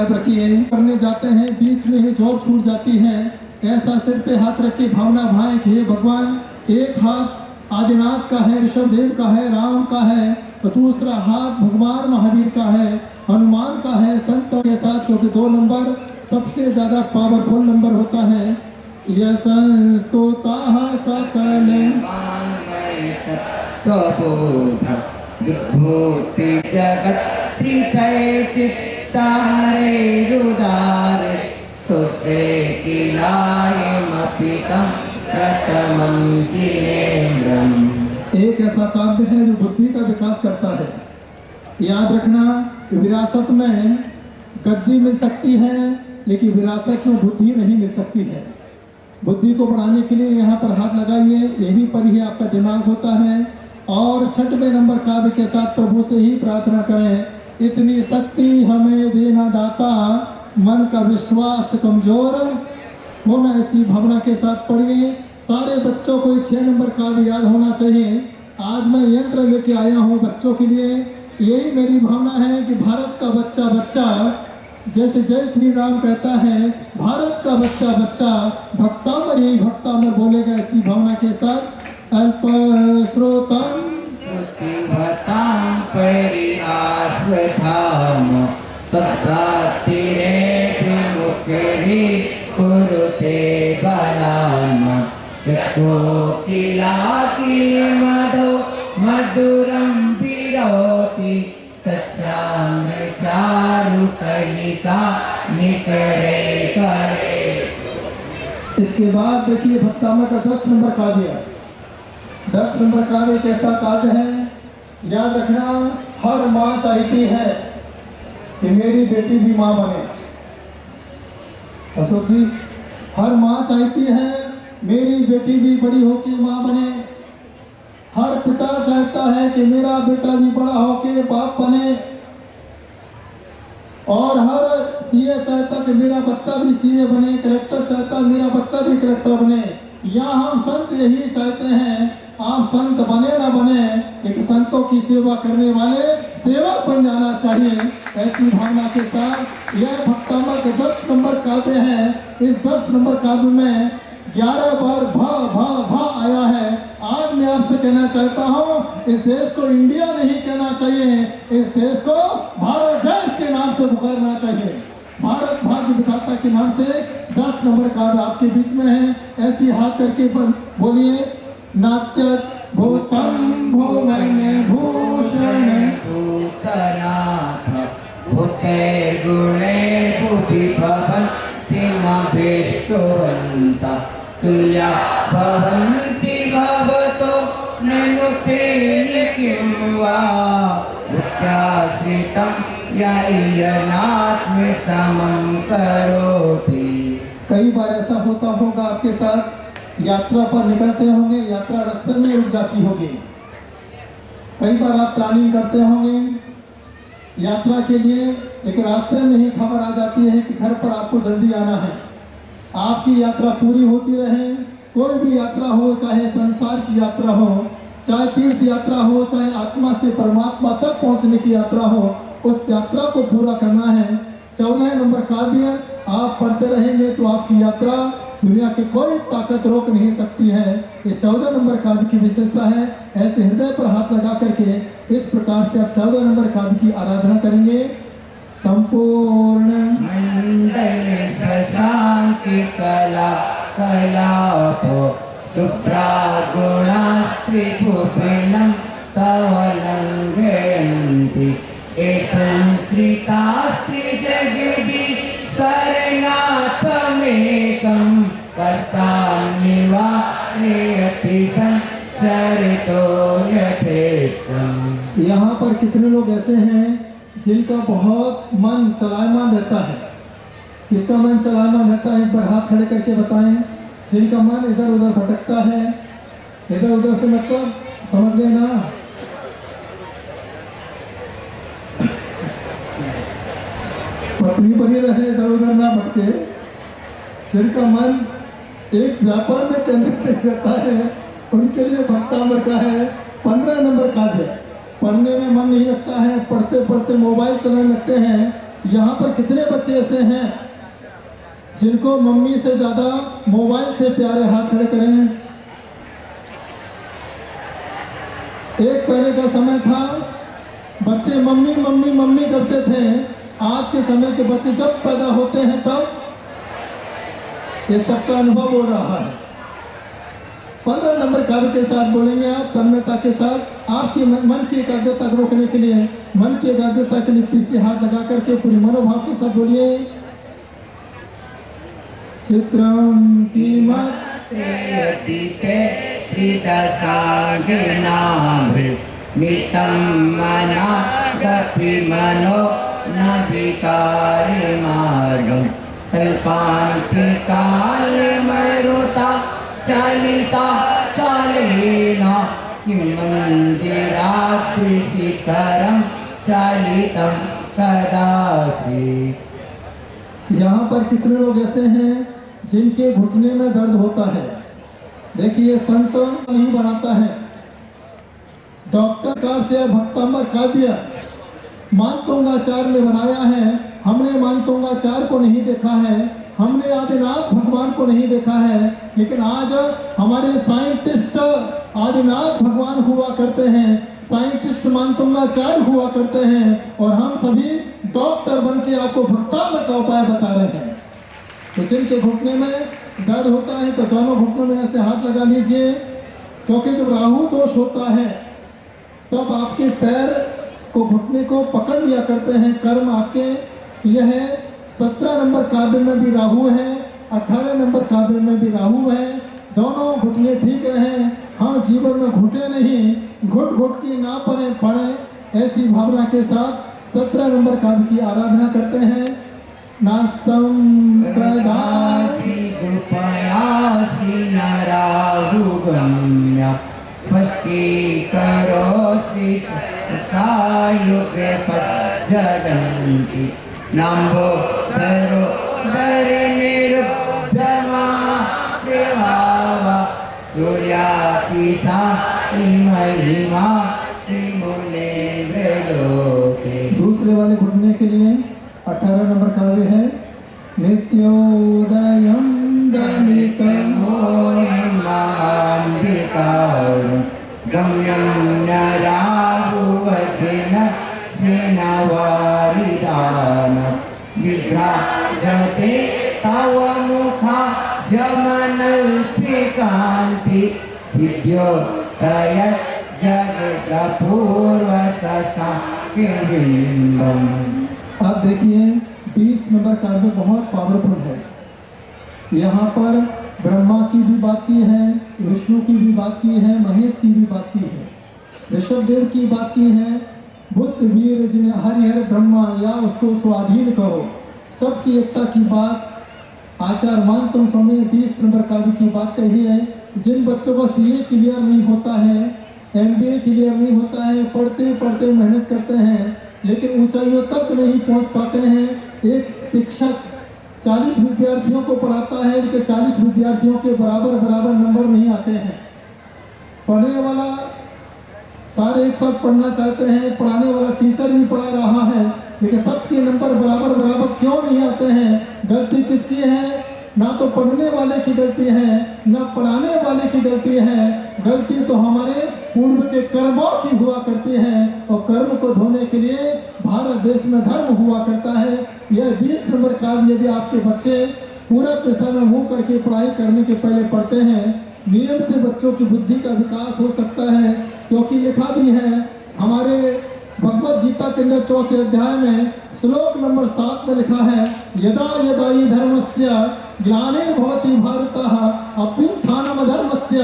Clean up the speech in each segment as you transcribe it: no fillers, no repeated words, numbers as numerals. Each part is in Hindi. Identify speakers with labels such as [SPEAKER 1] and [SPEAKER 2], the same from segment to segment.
[SPEAKER 1] याद रखिए। करने जाते हैं बीच में ही जॉब छूट जाती है, ऐसा सिर पे हाथ रख के भावना भाए कि हे भगवान, एक हाथ आदिनाथ का है, ऋषभदेव का है, राम का है, और दूसरा हाथ भगवान महावीर का है, हनुमान का है, संतों के साथ, क्योंकि 2 नंबर सबसे ज्यादा पावरफुल नंबर होता है। यशस्तोता सकल
[SPEAKER 2] विभूति जगत त्रितय चित्तारे रुदारे सुसे किलायमपितं प्रथमं जिनेन्द्रम्।
[SPEAKER 1] एक ऐसा काव्य है जो बुद्धि का विकास करता है। याद रखना, विरासत में गद्दी मिल सकती है, लेकिन विरासत में बुद्धि नहीं मिल सकती है। बुद्धि को बढ़ाने के लिए यहाँ पर हाथ लगाइए, यहीं पर ही आपका दिमाग होता है। और 6वें नंबर काव्य के साथ प्रभु से ही प्रार्थना करें, इतनी शक्ति हमें देना दाता, मन का विश्वास कमजोर होना, ऐसी भावना के साथ पढ़िए। सारे बच्चों को 6 नंबर काव्य याद होना चाहिए। आज मैं यंत्र लेके आया हूँ बच्चों के लिए। यही मेरी भावना है कि भारत का बच्चा बच्चा, जैसे जय श्री राम कहता है, भारत का बच्चा बच्चा भक्तामर यही भक्तामर बोलेगा, ऐसी भावना के साथ। अल्प श्रोतम
[SPEAKER 2] भतां परिहासधाम तत्रातिरे विमुखरी कुरुते बलाम कोकिला किलिमधो मधुरं विरोति तच्चाम्र चारु कलिका निकरे करे।
[SPEAKER 1] इसके बाद देखिए भक्तामर का 10 नंबर काव्य। 10 नंबर काव्य कैसा काव्य है, याद रखना। हर माँ चाहती है कि मेरी बेटी भी माँ बने। अशोक जी, हर माँ चाहती है मेरी बेटी भी बड़ी होके माँ बने। हर पिता चाहता है कि मेरा बेटा भी बड़ा होके बाप बने। और हर सीए चाहता कि मेरा बच्चा भी सीए बने, कलेक्टर चाहता मेरा बच्चा भी कलेक्टर बने। या हम संत यही चाहते हैं, आप संत बने ना बने, लेकिन संतों की सेवा करने वाले सेवक बन जाना चाहिए, ऐसी भावना के साथ यह भक्तामर का 10 नंबर काव्य है। इस 10 नंबर काव्य में 11 बार भा भा भा आया है। आज मैं आपसे कहना चाहता हूँ, इस देश को इंडिया नहीं कहना चाहिए, इस देश को भारत देश के नाम से पुकारना चाहिए। भारत भाग्य विधाता के नाम से 10 नंबर काव्य आपके बीच में है। ऐसी हाथ करके बोलिए, नाट्य भूतम भुवन भूषण
[SPEAKER 2] भूतनाथ भूते गुणे बुद्धि भवन्ति मभीष्टवन्ता तुल्या भवन्ति भवतो ननु तेन किं वा भूत्याश्रितं ययनात्म समं करोति।
[SPEAKER 1] कई बार ऐसा होता होगा आपके साथ, यात्रा पर निकलते होंगे, यात्रा रास्ते में रुक जाती होगी। कई बार आप प्लानिंग करते होंगे यात्रा के लिए, लेकिन रास्ते में ही खबर आ जाती है कि घर पर आपको जल्दी आना है। आपकी यात्रा पूरी होती रहे। कोई भी यात्रा हो, चाहे संसार की यात्रा हो, चाहे तीर्थ यात्रा हो, चाहे आत्मा से परमात्मा तक पहुंचने की यात्रा हो, उस यात्रा को पूरा करना है। 14 नंबर काव्य आप पढ़ते रहेंगे तो आपकी यात्रा दुनिया की कोई ताकत रोक नहीं सकती है। ये 14 नंबर काव्य की विशेषता है। ऐसे हृदय पर हाथ लगा करके इस प्रकार से आप 14 नंबर काव्य की आराधना करेंगे। संपूर्ण
[SPEAKER 2] मंडल शशांकि कला कलापो शुभ्रा गुणास्त्रिभुवनं तव लंघयन्ति ये संश्रितास्त्रिजगदि शरणार्थमेकं वसामि वा नियति संचरितो यथेष्टम्।
[SPEAKER 1] यहाँ पर कितने लोग ऐसे हैं जिनका बहुत मन चलायमान रहता है? किसका मन चलायमान रहता है, एक बार हाथ खड़े करके बताएं। जिनका मन इधर उधर भटकता है, इधर उधर से मतलब समझ गए ना? पत्नी बनी रहे, इधर उधर ना भटके। जिनका मन एक व्यापार में केंद्रित रहता है, उनके लिए भक्तामर का है 15 नंबर काव्य। पढ़ने में मन नहीं लगता है, पढ़ते पढ़ते मोबाइल चलाने लगते हैं, यहाँ पर कितने बच्चे ऐसे हैं जिनको मम्मी से ज्यादा मोबाइल से प्यारे, हाथ खड़े करें। एक पहले का समय था बच्चे मम्मी मम्मी मम्मी करते थे। आज के समय के बच्चे जब पैदा होते हैं तब ये सबका अनुभव हो रहा है। 15 नंबर काव्य के साथ बोलेंगे आप तन्मयता के साथ। आपकी मन की एकाग्रता को रोकने के लिए, मन की एकाग्रता के लिए पीछे हाथ लगा करके पूरी मनोभाव के साथ बोलिए। चित्रम की मत
[SPEAKER 2] नितं मना गपि मनो न विकारि मार्गं कल्पान्ति काले मरुता चलिता चलेन किं मन्दिरात्रिशिखरं चलितं कदाचित्।
[SPEAKER 1] यहाँ पर कितने लोग ऐसे हैं जिनके घुटने में दर्द होता है। देखिए संत नहीं बनाता है, डॉक्टर कार से भक्तांबर काव्य मानतोंगाचार्य ने बनाया है। हमने मानतोंगाचार्य को नहीं देखा है, हमने आदिनाथ भगवान को नहीं देखा है, लेकिन आज हमारे साइंटिस्ट आदिनाथ भगवान हुआ करते हैं, साइंटिस्ट मानतोंगाचार्य हुआ करते हैं, और हम सभी डॉक्टर बन के आपको भक्तांबर का उपाय बता रहे हैं। तो जिनके घुटने में दर्द होता है तो दोनों घुटनों में ऐसे हाथ लगा लीजिए, क्योंकि जब राहु दोष होता है तब आपके पैर को, घुटने को पकड़ लिया करते हैं कर्म आपके। यह है 17 नंबर काव्य में भी राहु है, 18 नंबर काव्य में भी राहु है। दोनों घुटने ठीक रहे, हाँ जीवन में घुटे नहीं, घुट घुट की ना पड़े, ऐसी भावना के साथ 17 नंबर काव्य की आराधना करते हैं। नास्तम
[SPEAKER 2] कदाचिदुपयासि न राहुगम्य स्पष्टीकरोसि सायुगे पज्जगन्ति नम्भो धरो धरनिरुद्धमा प्रभावा सूर्यातिसा महिमा सिमुलेन्द्रलोके।
[SPEAKER 1] दूसरे वाले घुटने के लिए 18 नंबर काव्य है। नित्योदयं दलितमो
[SPEAKER 2] महान्धिकारं गम्यं न राहुवदिन सेनवारिदान विभ्राजते तव मुखा जमनल्पिकान्ति विद्योतय जगदपूर्वससाकिबिम्बम्।
[SPEAKER 1] अब देखिए 20 नंबर काव्य बहुत पावरफुल है। यहाँ पर ब्रह्मा की भी बात की है, विष्णु की भी बात की है, महेश की भी बात की है, ऋषभदेव की बात की है, बुद्ध वीर जिन्हें हरिहर ब्रह्मा या उसको स्वाधीन करो, सबकी एकता की बात आचार्य मानतों समय 20 नंबर काव्य की बात कही है। जिन बच्चों को सीए क्लियर नहीं होता है, एमबीए क्लियर नहीं होता है, पढ़ते पढ़ते मेहनत करते हैं लेकिन ऊंचाइयों तक नहीं पहुंच पाते हैं। एक शिक्षक 40 विद्यार्थियों को पढ़ाता है, इनके 40 विद्यार्थियों के बराबर नंबर नहीं आते हैं। पढ़ने वाला सारे एक साथ पढ़ना चाहते हैं, पढ़ाने वाला टीचर भी पढ़ा रहा है, लेकिन सबके नंबर बराबर क्यों नहीं आते हैं? गलती किसकी है? ना तो पढ़ने वाले की गलती है, ना पढ़ाने वाले की गलती है। गलती तो हमारे पूर्व के कर्मों की हुआ करती है, और कर्म को धोने के लिए भारत देश में धर्म हुआ करता है। यह 20 नंबर काव्य यदि आपके बच्चे पूरा दिशा में मुंह करके पढ़ाई करने के पहले पढ़ते हैं, नियम से बच्चों की बुद्धि का विकास हो सकता है। क्योंकि लिखा भी है हमारे भगवत गीता के अंदर 4थे अध्याय में श्लोक नंबर 7 में लिखा है, यदा यदा हि धर्मस्य ग्लानिर्भवति भारतः अभ्युत्थानम् अधर्मस्य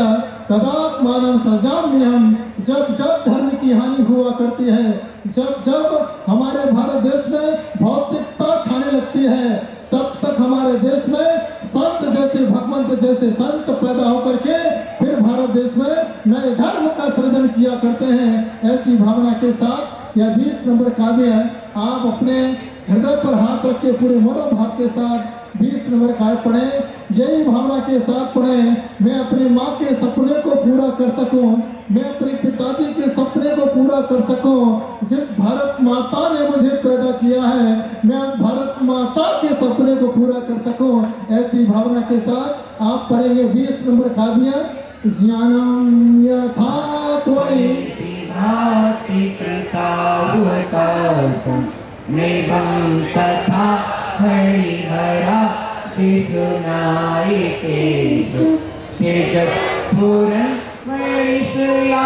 [SPEAKER 1] तदात्मानं सृजाम्यहम्। जब जब धर्म की हानि हुआ करती है, जब हमारे भारत देश में भौतिकता छाने लगती है, तब तक हमारे देश में संत जैसे भगवंत जैसे संत पैदा होकर के फिर भारत देश में नए धर्म का सृजन किया करते हैं। ऐसी भावना के साथ यह 20 नंबर काव्य है। आप अपने हृदय पर हाथ रख के पूरे मनोभाव के साथ 20 नंबर का पढ़े। यही भावना के साथ पढ़े, मैं अपनी माँ के सपने को पूरा कर सकूं, मैं अपने पिताजी के सपने को पूरा कर सकूं। जिस भारत माता ने मुझे पैदा किया है, मैं उस भारत माता के सपने को पूरा कर सकूं। ऐसी भावना के साथ आप पढ़ेंगे 20 नंबर काव्य। ज्ञानम यथा त्वयि
[SPEAKER 2] भाति कृतावकाशं नैवं तथा हरिहरा विसुनायिकेषु तेजस्फुरन् मणिसूया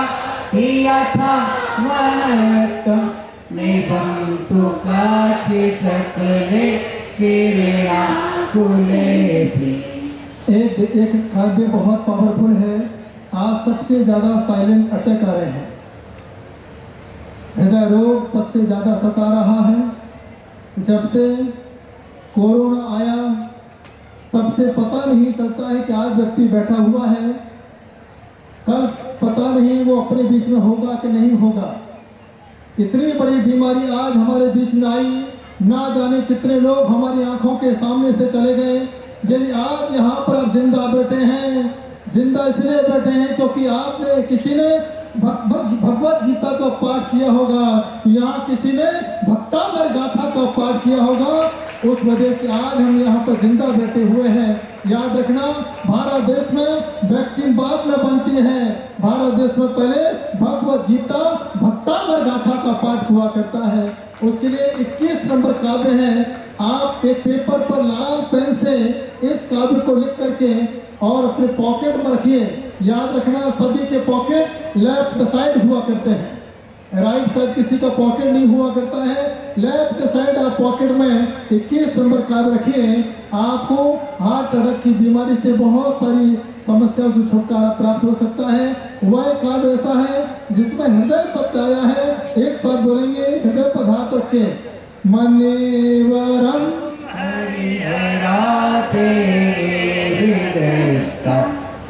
[SPEAKER 2] यथा महत्त्वं नैवं तु काचित् सकले किरणाकुलेऽपि।
[SPEAKER 1] एक काव्य बहुत पावरफुल है। आज सबसे ज्यादा साइलेंट अटैक आ रहे हैं, हृदय रोग सबसे ज्यादा सता रहा है। जब से कोरोना आया तब से पता नहीं चलता है कि आज व्यक्ति बैठा हुआ है, कल पता नहीं वो अपने बीच में होगा कि नहीं होगा। इतनी बड़ी बीमारी आज हमारे बीच में आई, ना जाने कितने लोग हमारी आंखों के सामने से चले गए। यदि आज यहाँ पर आप जिंदा बैठे हैं, जिंदा इसलिए बैठे हैं क्योंकि आपने किसी ने भगवत गीता का पाठ किया होगा, यहाँ किसी ने भक्तामर गाथा का पाठ किया होगा, उस वजह से आज हम यहाँ पर जिंदा बैठे हुए हैं। याद रखना, भारत देश में वैक्सीन बाद में बनती है, भारत देश में पहले भगवत गीता भक्तामर गाथा का पाठ हुआ करता है। उसके लिए 21 नंबर काव्य है। आप एक पेपर पर लाल पेन से इस काव्य को लिख करके और अपने पॉकेट में रखिए। याद रखना, सभी के पॉकेट लेफ्ट साइड हुआ करते हैं, राइट साइड किसी का पॉकेट नहीं हुआ करता है। लेफ्ट साइड आप पॉकेट में 21 नंबर काव्य रखिए। आपको हार्ट अटैक की बीमारी से बहुत सारी समस्याओं से छुटकारा प्राप्त हो सकता है। वह काव्य ऐसा है जिसमें हृदय शब्द आया है। एक साथ बोलेंगे, हृदय पर हाथ रख के, मनेवरम
[SPEAKER 2] हरिहराते हृदयस्था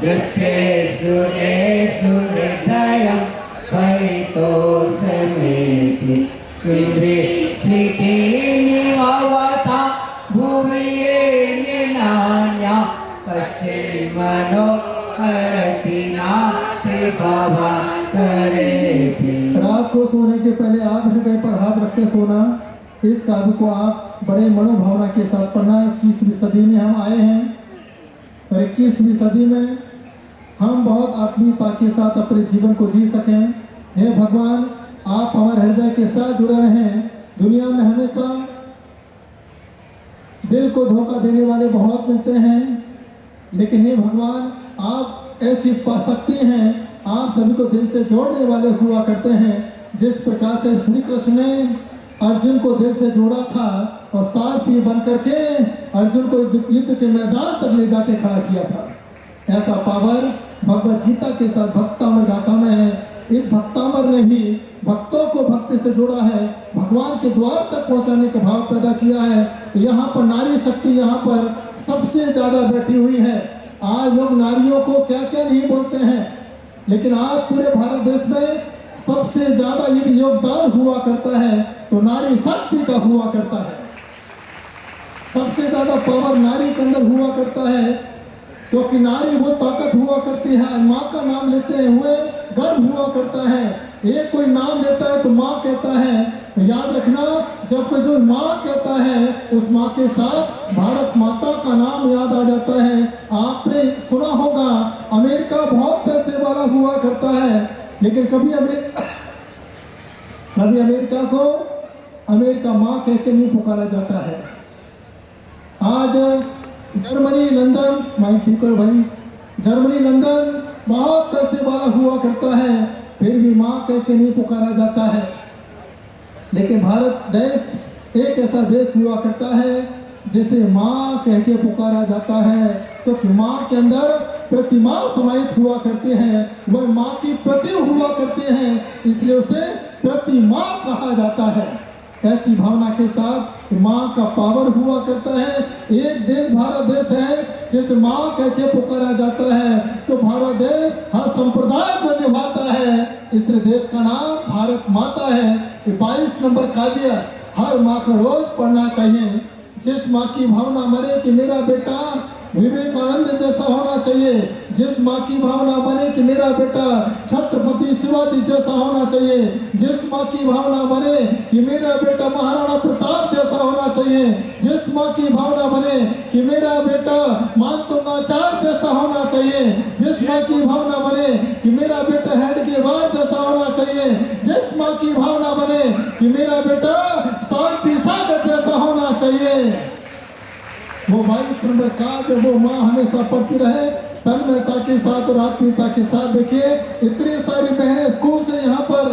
[SPEAKER 2] दृष्टेषु येषु हृदयं परितोषमेति विवृक्षितेनि भवता भूमिये नान्या पश्चिमनो हरति नास्ति भवान्तरेऽपि।
[SPEAKER 1] रात को सोने के पहले आप हृदय पर हाथ रख के सोना। इस काव्य को आप बड़े मनोभावना के साथ पढ़ना। 21वीं सदी में हम आए हैं और 21वीं सदी में हम बहुत आत्मीयता के साथ अपने जीवन को जी सकें। हे भगवान, आप हमारे हृदय के साथ जुड़े रहें। दुनिया में हमेशा दिल को धोखा देने वाले बहुत मिलते हैं, लेकिन हे भगवान, आप ऐसी शक्ति हैं, आप सभी को दिल से जोड़ने वाले हुआ करते हैं। जिस प्रकार से श्री कृष्ण ने अर्जुन को दिल से जोड़ा था और सारथी बन करके अर्जुन को युद्ध के मैदान तक ले जाके खड़ा किया था, ऐसा पावर भगवत गीता के साथ भक्तामर गाथा में है। इस भक्तामर ने भी भक्तों को भक्ति से जोड़ा है, भगवान के द्वार तक पहुंचाने का भाव पैदा किया है। यहाँ पर नारी शक्ति यहाँ पर सबसे ज्यादा बैठी हुई है। आज लोग नारियों को क्या क्या नहीं बोलते हैं, लेकिन आज पूरे भारत देश में सबसे ज्यादा यदि योगदान हुआ करता है तो नारी शक्ति का हुआ करता है। सबसे ज्यादा पावर नारी के अंदर हुआ करता है, क्योंकि नारी वो ताकत हुआ करती है। माँ का नाम लेते हुए गर्व हुआ करता है। एक कोई नाम लेता है तो माँ कहता है। याद रखना, जब कोई जो माँ कहता है उस माँ के साथ भारत माता का नाम याद आ जाता है। आपने सुना होगा, अमेरिका बहुत पैसे वाला हुआ करता है, लेकिन कभी अमेरिका को अमेरिका माँ कह के नहीं पुकारा जाता है। आज जर्मनी, लंदन, माइक ठीक करो भाई, जर्मनी, लंदन बहुत पैसे वाला हुआ करता है, फिर भी माँ कह के नहीं पुकारा जाता है। लेकिन भारत देश एक ऐसा देश हुआ करता है जिसे माँ कह के पुकारा जाता है, क्योंकि माँ के अंदर प्रतिमा समाहित हुआ करती है, वह माँ की प्रतिमा हुआ करती है, इसलिए उसे प्रतिमा कहा जाता है। ऐसी भावना के साथ माँ का पावर हुआ करता है। एक देश भारत देश है जिसे माँ कह के पुकारा जाता है, तो भारत देश हर संप्रदाय को निभाता है, इस देश का नाम भारत माता है। 22 नंबर काव्य हर माँ को रोज पढ़ना चाहिए। जिस माँ की भावना मरे कि मेरा बेटा विवेकानंद जैसा होना चाहिए, जिस माँ की भावना बने कि मेरा बेटा छत्रपति शिवाजी जैसा होना चाहिए, जिस माँ की भावना बने कि मेरा बेटा महाराणा प्रताप जैसा होना चाहिए, जिस माँ की भावना बने कि मेरा बेटा मानतुंगाचार्य जैसा होना चाहिए, जिस माँ की भावना बने कि मेरा बेटा हेडगेवार जैसा होना चाहिए, जिस माँ की भावना बने कि मेरा बेटा शांति सागर जैसा होना चाहिए। वो 22 नंबर काव्य वो माँ हमेशा पढ़ती रहे तन्मयता के साथ और आत्मीयता के साथ। देखिए इतनी सारी बहनें स्कूल से यहाँ पर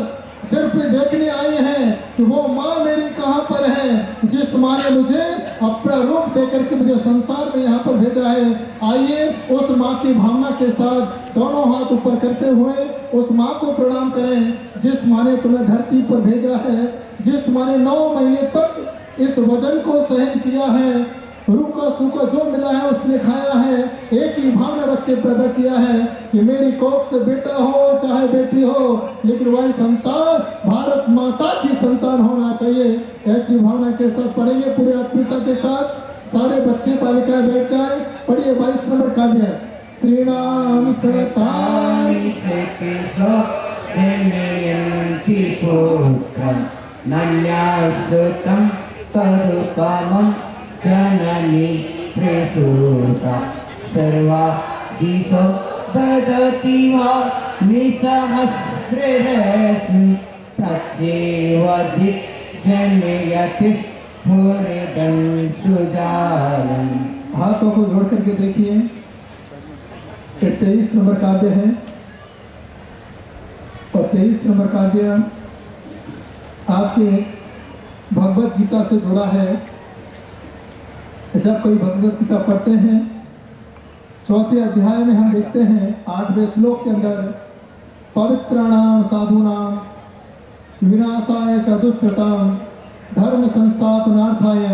[SPEAKER 1] सिर्फ देखने आई हैं कि वो माँ मेरी कहाँ पर है, जिस माँ ने मुझे अपना रूप देकर के मुझे संसार में यहाँ पर भेजा है। आइए उस माँ की भावना के साथ दोनों हाथ ऊपर करते हुए उस माँ को प्रणाम करें, जिस माँ ने तुम्हें धरती पर भेजा है, जिस माँ ने 9 महीने तक इस वजन को सहन किया है, रूखा सूखा जो मिला है उसने खाया है, एक ही भावना रख के पैदा किया है कि मेरी कोख से बेटा हो चाहे बेटी हो, लेकिन वही संतान भारत माता की संतान होना चाहिए। ऐसी भावना के साथ पढ़ेंगे पूरे आत्मीयता के साथ। सारे बच्चे बालिकाएं बैठ जाए। पढ़िए 22 नंबर काव्य है। श्रीनाम सतानि
[SPEAKER 2] जनयन्ति पुत्रं नन्यासुतं तदुत्तमं जननी प्रसूता सर्वा दिशो ददति वा निसहस्ररश्मि प्रचेवदि जनयति स्फुरदं सुजालम्।
[SPEAKER 1] हाथों को जोड़ करके देखिए। 23 नंबर काव्य है और 23 नंबर काव्य आपके भगवत गीता से जुड़ा है। जब कोई भगवत गीता पढ़ते हैं 4थे अध्याय में हम देखते हैं 8वें श्लोक के अंदर पवित्राणाम साधूनाम विनाशाय च दुष्कृताम धर्म संस्थापनार्थाय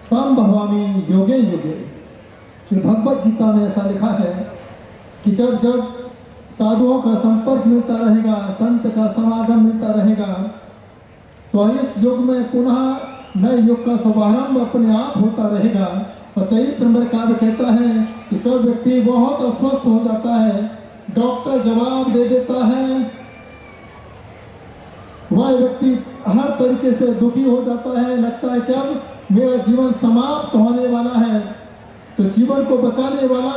[SPEAKER 1] संभवामि योगे योगे। ये भगवत गीता में ऐसा लिखा है कि जब जब साधुओं का संपर्क मिलता रहेगा, संत का समागम मिलता रहेगा, तो इस युग में पुनः नए युग का शुभारंभ अपने आप होता रहेगा। और 23 नंबर काव्य कहता है कि जब व्यक्ति बहुत अस्वस्थ हो जाता है, डॉक्टर जवाब दे देता है, वह व्यक्ति हर तरीके से दुखी हो जाता है, लगता है कि अब मेरा जीवन समाप्त होने वाला है, तो जीवन को बचाने वाला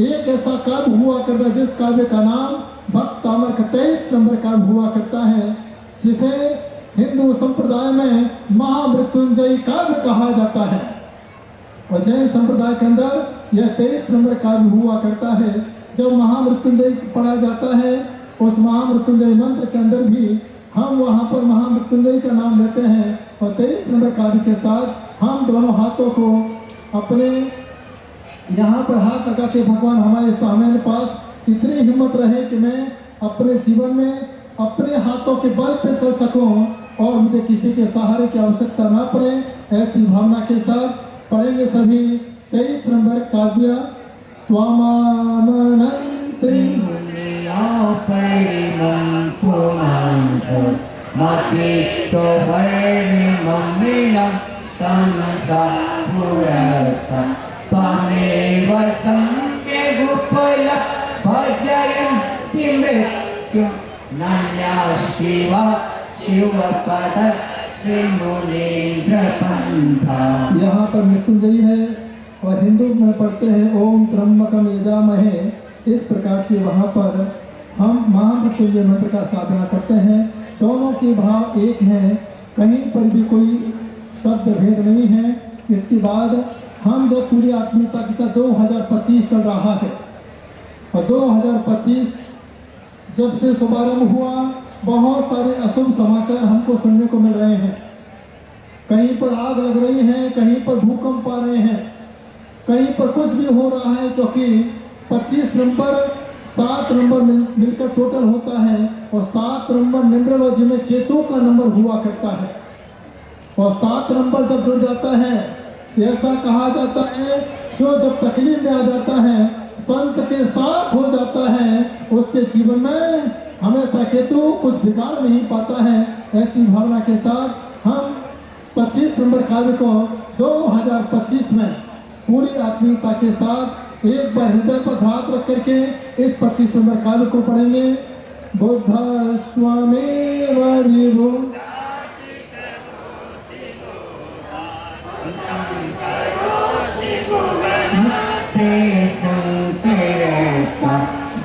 [SPEAKER 1] एक ऐसा काव्य हुआ करता है जिस काव्य का नाम भक्त अमर का 23 नंबर काव्य हुआ करता है, जिसे हिंदू संप्रदाय में महामृत्युंजयी काव्य कहा जाता है। और जैन संप्रदाय के अंदर यह 23 नंबर काव्य हुआ करता है। जब महामृत्युंजयी पढ़ा जाता है, उस महामृत्युंजयी मंत्र के अंदर भी हम वहाँ पर महामृत्युंजयी का नाम लेते हैं। और 23 नंबर काव्य के साथ हम दोनों हाथों को अपने यहाँ पर हाथ लगा के भगवान हमारे सामने पास इतनी हिम्मत रहे कि मैं अपने जीवन में अपने हाथों के बल पे चल सकूं और मुझे किसी के सहारे की आवश्यकता ना पड़े, ऐसी भावना के साथ पढ़ेंगे सभी 23 नंबर काव्य। त्वामामनन्ति
[SPEAKER 2] परिमं पुमांस मतितो वर्णिमं तमसा पुरसा त्वमेव सम्यगुपल भजयन्ति मृत्युं नन्या शिवा शिवपद सिमुनीन्द्रपन्था।
[SPEAKER 1] यहाँ पर मृत्युंजयी है और हिंदू में पढ़ते हैं ओम त्र्यंबकम यजामहे। इस प्रकार से वहाँ पर हम महामृत्युंजय मंत्र का साधना करते हैं। दोनों के भाव एक हैं, कहीं पर भी कोई शब्द भेद नहीं है। इसके बाद हम जब पूरी आत्मीयता के साथ 2025 चल रहा है और 2025 जब से शुभारंभ हुआ, बहुत सारे अशुभ समाचार हमको सुनने को मिल रहे हैं। कहीं पर आग लग रही है, कहीं पर भूकंप आ रहे हैं, कहीं पर कुछ भी हो रहा है, क्योंकि 25 नंबर 7 नंबर मिलकर टोटल होता है और 7 नंबर न्यूमरोलॉजी में केतु का नंबर हुआ करता है। और 7 नंबर जब जुड़ जाता है, ऐसा कहा जाता है जो जब तकलीफ में आ जाता है, संत के साथ हो जाता है, उसके जीवन में हमेशा केतु कुछ बिगाड़ नहीं पाता है। ऐसी भावना के साथ हम 25 नंबर काव्य को 2025 में पूरी आत्मीयता के साथ एक बार हृदय पर हाथ रख करके इस 25 नंबर काव्य को पढ़ेंगे। बुद्धा स्वामी वारिवो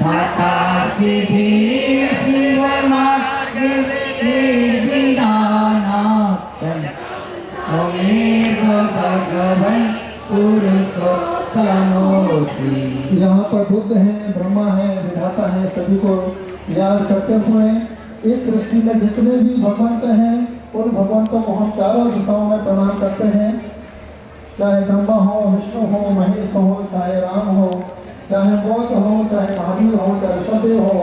[SPEAKER 2] धाता सिद्धि शिव मार्ग निर्विधानात्म त्वमेव भगवन् पुरुषोत्तमोऽसि।
[SPEAKER 1] यहाँ पर बुद्ध है, ब्रह्मा है, विधाता है, सभी को याद करते हुए इस सृष्टि में जितने भी भगवंत हैं उन भगवंतों को हम चारों दिशाओं में प्रणाम करते हैं। चाहे ब्रह्मा हो, विष्णु हो, महेश हो, चाहे राम हो, चाहे बौद्ध हो, चाहे महावीर हो, चाहे ऋषभदेव हो,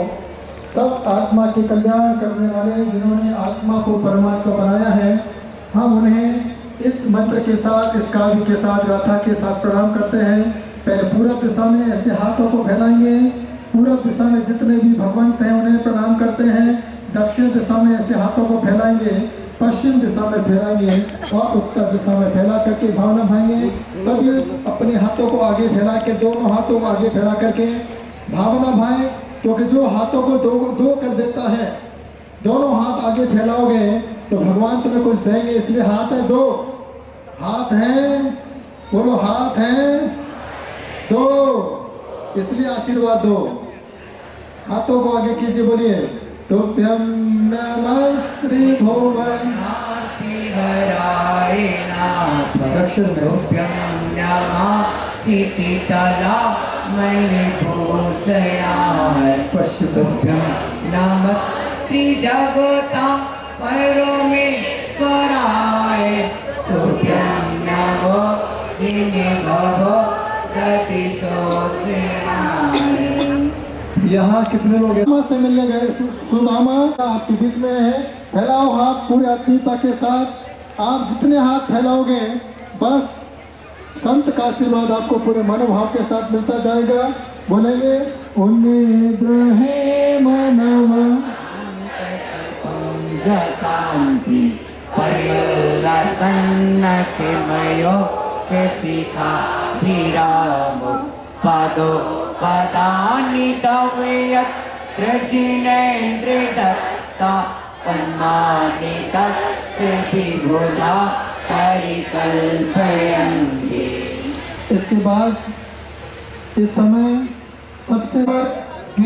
[SPEAKER 1] सब आत्मा के कल्याण करने वाले जिन्होंने आत्मा को परमात्मा बनाया है, हम उन्हें इस मंत्र के साथ, इस काव्य के साथ, गाथा के साथ प्रणाम करते हैं। पहले पूरब दिशा में ऐसे हाथों को फैलाएंगे, पूरब दिशा में जितने भी भगवंत हैं उन्हें प्रणाम करते हैं। दक्षिण दिशा में ऐसे हाथों को फैलाएंगे, पश्चिम दिशा में फैलाएंगे और उत्तर दिशा में फैला करके भावना भाएंगे। सभी अपने हाथों को आगे फैला के, दोनों हाथों को आगे फैला करके भावना भाएं, क्योंकि जो हाथों को दो कर देता है, दोनों हाथ आगे फैलाओगे तो भगवान तुम्हें कुछ देंगे। इसलिए हाथ है दो, हाथ हैं, बोलो हाथ हैं दो, इसलिए आशीर्वाद दो। हाथों को आगे कीजिए, बोलिए तुभ्यं नमस्ते भुवन
[SPEAKER 2] हराय नाथ
[SPEAKER 1] दक्षिण में
[SPEAKER 2] तुभ्यं नमः शीतला मणिभूषणाय
[SPEAKER 1] पश्चिम
[SPEAKER 2] तुभ्यं नमस्ते जगता परमेश्वराय तुभ्यं नमो जिने भगवति सोसेनाय।
[SPEAKER 1] यहाँ कितने लोग हैं से मिलने गए? सुदामा आपके बीच में है। फैलाओ हाथ पूरी आत्मीयता के साथ। आप जितने हाथ फैलाओगे बस संत का आशीर्वाद आपको पूरे मनोभाव के साथ मिलता जाएगा। बोलेंगे उन्नीद है मनवा
[SPEAKER 2] जकांति परिलसन्न के मयो के शिखा विराम पादो पदानि तव यत्र जिनेन्द्र दत्ता पन्नानि तत्र विबुधा परिकल्पयन्ति।
[SPEAKER 1] इसके बाद इस समय सबसे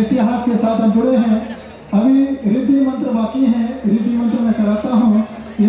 [SPEAKER 1] इतिहास के साथ हम जुड़े हैं। अभी रिद्धि मंत्र बाकी है, रिद्धि मंत्र मैं कराता हूँ। ये